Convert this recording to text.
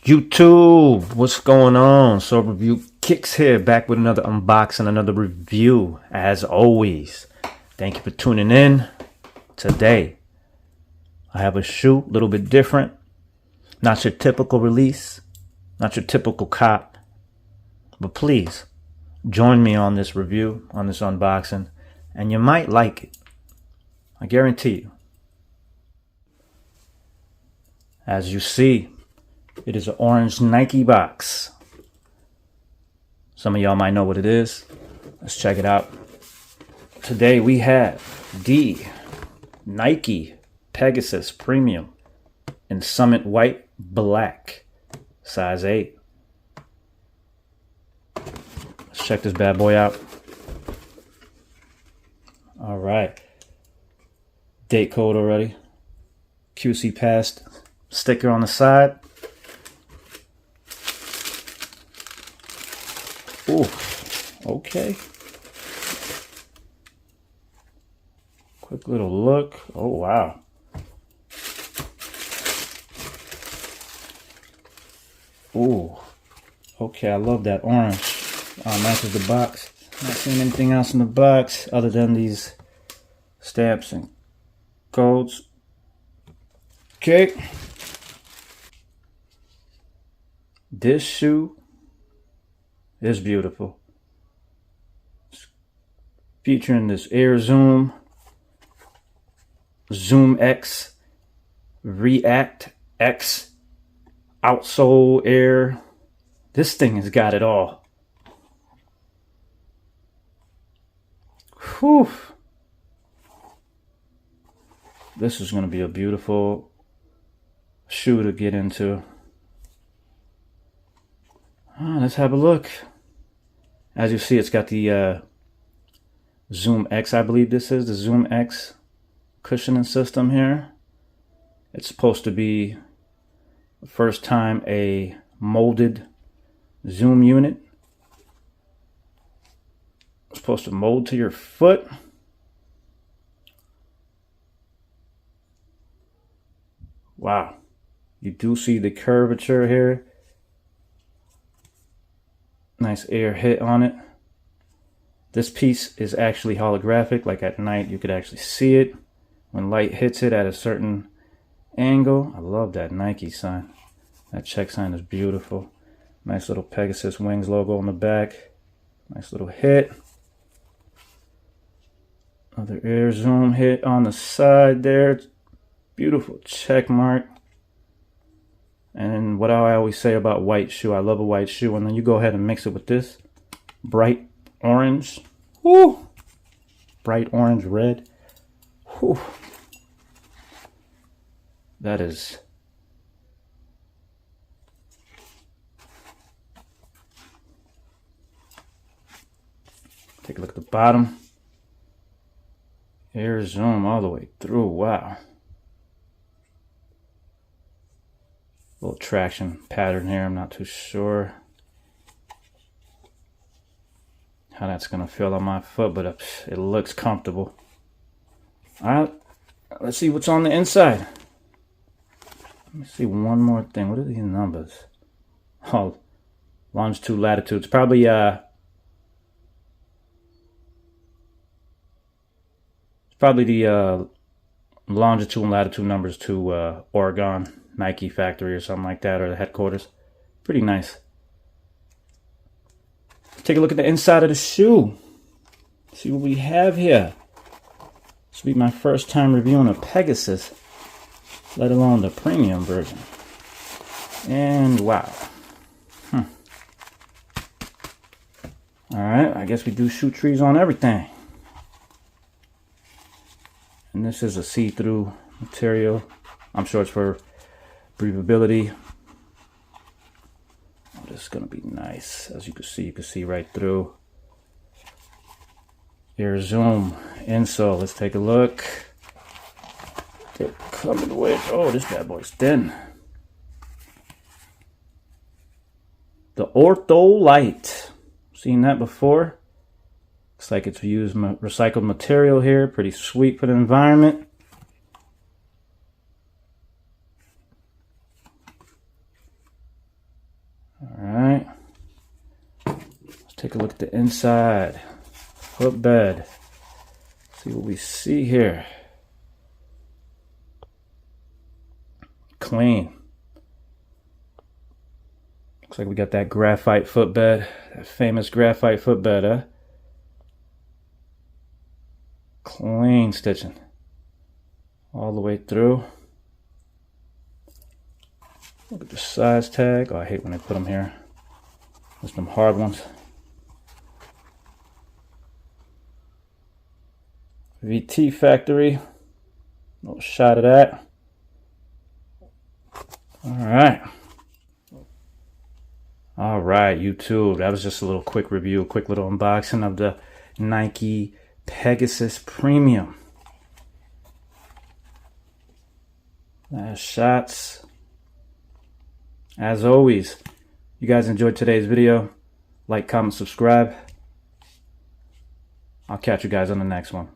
YouTube, what's going on? So Review Kicks here, back with another unboxing, another review. As always, thank you for tuning in. Today, I have a shoe, a little bit different. Not your typical release, not your typical cop. But please, join me on this review, on this unboxing, and you might like it. I guarantee you. As you see, it is an orange Nike box. Some of y'all might know what it is. Let's check it out. Today we have the Nike Pegasus Premium in Summit White Black, size 8. Let's check this bad boy out. All right. Date code already. QC passed. Sticker on the side. Ooh, okay. Quick little look. Oh, wow. Ooh, okay, I love that orange. Matches the box. Not seeing anything else in the box other than these stamps and codes. Okay. This shoe is beautiful. It's featuring this Air Zoom X React X Outsole Air. This thing has got it all. Whew. This is going to be a beautiful shoe to get into. Let's have a look. As you see, it's got the Zoom X, I believe this is the Zoom X cushioning system here. It's supposed to be the first time a molded Zoom unit. It's supposed to mold to your foot. Wow. You do see the curvature here. Nice air hit on it. This piece is actually holographic. Like at night, you could actually see it when light hits it at a certain angle. I love that Nike sign. That check sign is beautiful. Nice little Pegasus wings logo on the back. Nice little hit. Another Air Zoom hit on the side there. Beautiful check mark. And what I always say about white shoe, I love a white shoe, and then you go ahead and mix it with this bright orange. Woo! Bright orange red. Whew. That is take a look at the bottom. Air Zoom all the way through. Wow. Little traction pattern here. I'm not too sure how that's going to feel on my foot, but it looks comfortable. All right, let's see what's on the inside. Let me see one more thing. What are these numbers? Oh, longitude, latitude. It's probably the longitude and latitude numbers to Oregon Nike factory or something like that, or the headquarters. Pretty nice. Let's take a look at the inside of the shoe. See what we have here. This will be my first time reviewing a Pegasus, let alone the premium version. And wow. Alright, I guess we do shoe trees on everything. And this is a see-through material. I'm sure it's for breathability. Oh, this is going to be nice. As you can see right through. Air Zoom insole. Let's take a look. They're coming with, oh, this bad boy's thin. The Outsole Light. Seen that before? Looks like it's used recycled material here. Pretty sweet for the environment. All right. Let's take a look at the inside. Footbed. See what we see here. Clean. Looks like we got that graphite footbed. That famous graphite footbed, huh? Clean stitching. All the way through. Look at the size tag. Oh, I hate when they put them here. There's some hard ones. VT factory. Little shot of that. All right, YouTube. That was just a little quick review, quick little unboxing of the Nike Pegasus Premium. Last shots. As always, you guys enjoyed today's video. Like, comment, subscribe. I'll catch you guys on the next one.